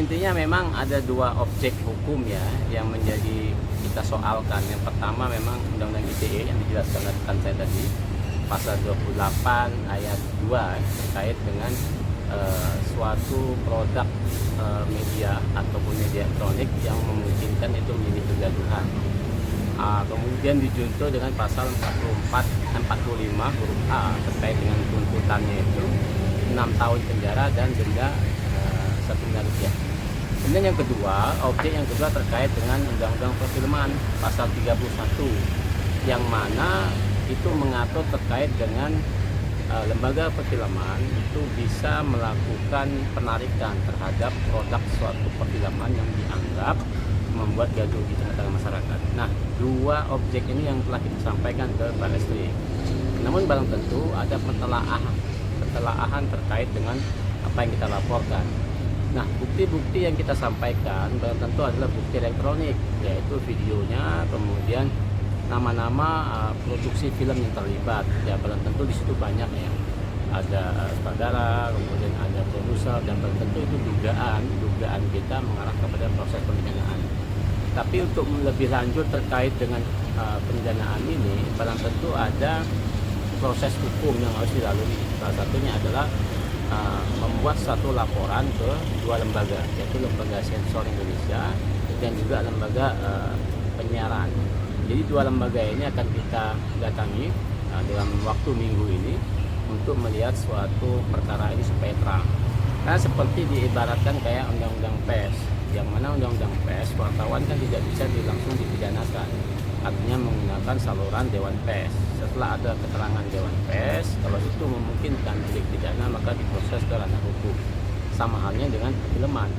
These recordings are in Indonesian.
intinya memang ada dua objek hukum ya yang menjadi kita soalkan. Yang pertama memang Undang-Undang ITE yang dijelaskan rekan saya tadi, pasal 28 ayat 2 terkait dengan suatu produk media ataupun media elektronik yang memungkinkan itu menjadi kegaduhan. Kemudian dijuntuh dengan pasal 45 huruf A terkait dengan tuntutannya itu 6 tahun penjara dan denda 1 miliar rupiah. Kemudian yang kedua, objek yang kedua terkait dengan Undang-Undang Perfilman pasal 31 yang mana itu mengatur terkait dengan lembaga perfilman itu bisa melakukan penarikan terhadap produk suatu perfilman yang dianggap membuat gaduh di tengah-tengah masyarakat. Nah, dua objek ini yang telah kita sampaikan ke Barreskrim. Namun barang tentu ada pentelaahan terkait dengan apa yang kita laporkan. Nah, bukti-bukti yang kita sampaikan barang tentu adalah bukti elektronik, yaitu videonya, kemudian nama-nama produksi film yang terlibat. Ya, barang tentu di situ banyak ya. Ada sutradara, kemudian ada produser, dan barang tentu itu dugaan kita mengarah kepada proses pemidanaan. Tapi untuk lebih lanjut terkait dengan pemidanaan ini, barang tentu ada proses hukum yang harus dilalui. Salah satunya adalah membuat satu laporan ke dua lembaga, yaitu Lembaga Sensor Indonesia dan juga Lembaga Penyiaran. Jadi dua lembaga ini akan kita datangi dalam waktu minggu ini untuk melihat suatu perkara ini supaya terang. Karena seperti diibaratkan kayak undang-undang pers, yang mana undang-undang pers wartawan kan tidak bisa langsung dipidanakan, artinya menggunakan saluran Dewan Pers. Setelah ada keterangan Dewan Pers, kalau itu memungkinkan delik pidana maka diproses ke ranah hukum. Sama halnya dengan perfilman,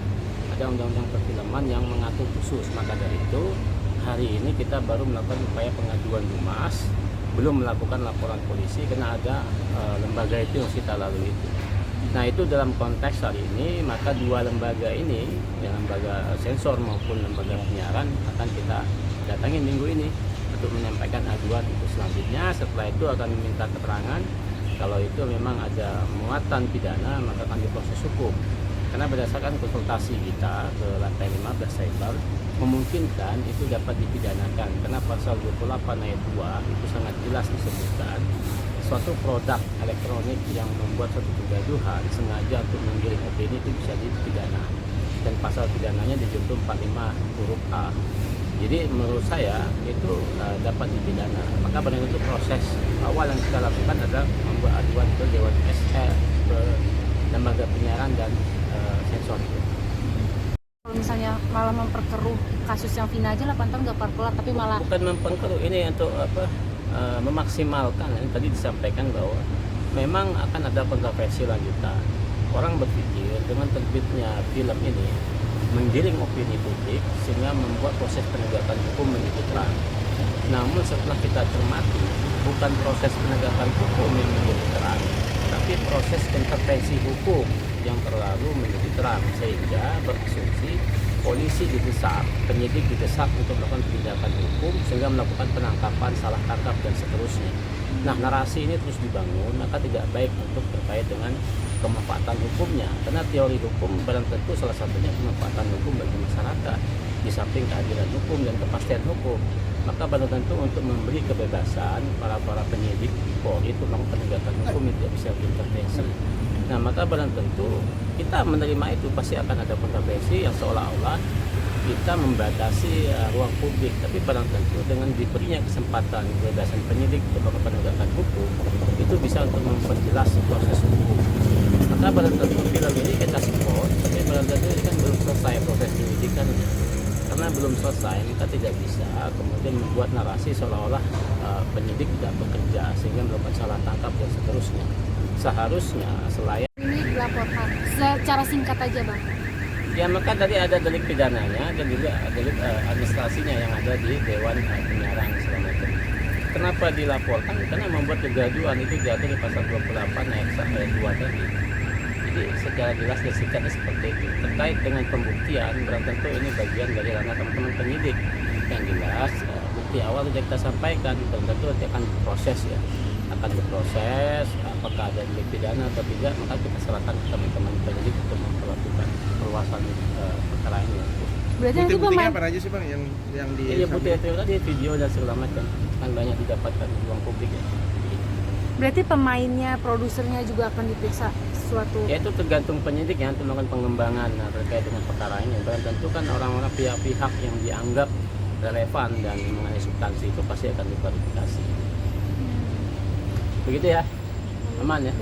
ada undang-undang perfilman yang mengatur khusus. Maka dari itu hari ini kita baru melakukan upaya pengaduan Dumas, belum melakukan laporan polisi karena ada lembaga itu yang kita lalui itu. Nah, itu dalam konteks hari ini, maka dua lembaga ini, yang lembaga sensor maupun lembaga penyiaran akan kita datangi minggu ini untuk menyampaikan aduan itu. Selanjutnya setelah itu akan meminta keterangan. Kalau itu memang ada muatan pidana maka akan diproses hukum. Karena berdasarkan konsultasi kita ke lantai 15 cyber, memungkinkan itu dapat dipidanakan karena pasal 28 ayat 2 itu sangat jelas disebutkan suatu produk elektronik yang membuat suatu kegaduhan sengaja untuk menggiring opini itu bisa dipidana, dan pasal pidananya dijuntuh 45 huruf A. Jadi menurut saya itu dapat dipidana. Maka pada itu proses awal yang kita lakukan adalah membuat aduan ke Dewan SR, ke lembaga penyiaran dan sensor itu. Kalau misalnya malah memperkeruh kasus yang Vina aja 8 tahun nggak kelar, tapi malah bukan memperkeruh, ini untuk memaksimalkan. Yang tadi disampaikan bahwa memang akan ada kontroversi lanjutan. Orang berpikir dengan terbitnya film ini menggiring opini publik sehingga membuat proses penegakan hukum menjadi terang. Namun setelah kita cermati, bukan proses penegakan hukum yang menjadi terang, tapi proses intervensi hukum yang terlalu menjadi terang, sehingga berasumsi polisi didesak, penyidik didesak untuk melakukan tindakan hukum sehingga melakukan penangkapan, salah tangkap dan seterusnya. Nah, narasi ini terus dibangun, maka tidak baik untuk terkait dengan kemanfaatan hukumnya, karena teori hukum barang tentu salah satunya kemanfaatan hukum bagi masyarakat di samping keadilan hukum dan kepastian hukum. Maka barang tentu untuk memberi kebebasan para penyidik Polri itu melakukan penegakan hukum itu tidak bisa diintervensi. Nah, maka barang tentu kita menerima itu pasti akan ada kontroversi yang seolah-olah kita membatasi ruang publik. Tapi barang tentu dengan diberinya kesempatan kebebasan penyidik untuk melakukan penegakan hukum itu bisa untuk memperjelas proses hukum. Maka barang tentu film ini kita support, tapi barang tentu ini kan belum selesai proses penyidikan. Karena belum selesai, maka tidak bisa kemudian membuat narasi seolah-olah penyidik tidak bekerja sehingga melakukan salah tangkap dan seterusnya. Seharusnya selain ini dilaporkan secara singkat aja, Bang. Ya, maka tadi ada delik pidananya dan juga delik administrasinya yang ada di Dewan Penyiaran segala macam. Kenapa dilaporkan? Karena membuat kegaduhan itu diatur di pasal 28 ayat 2 tadi. Jadi secara jelas dan singkatnya seperti itu. Terkait dengan pembuktian, barang tentu ini bagian dari ranah teman-teman penyidik. Yang jelas bukti awal sudah kita sampaikan, dan tentu nanti akan diproses ya. akan diproses, apakah ada delik pidana atau tidak, maka kita serahkan ke teman-teman penyidik untuk melakukan perluasan perkara ini. Berarti nanti Bukti-buktinya pemain apa aja sih Bang yang di Iya, bukti itu tadi video dan segala macam kan banyak didapatkan di ruang publik ya. berarti pemainnya, produsernya juga akan diperiksa suatu. Ya itu tergantung penyidik yang melakukan pengembangan terkait dengan perkara ini. Dan tentu kan orang-orang pihak-pihak yang dianggap relevan dan mengenai substansi itu pasti akan diklarifikasi. Begitu ya, aman ya.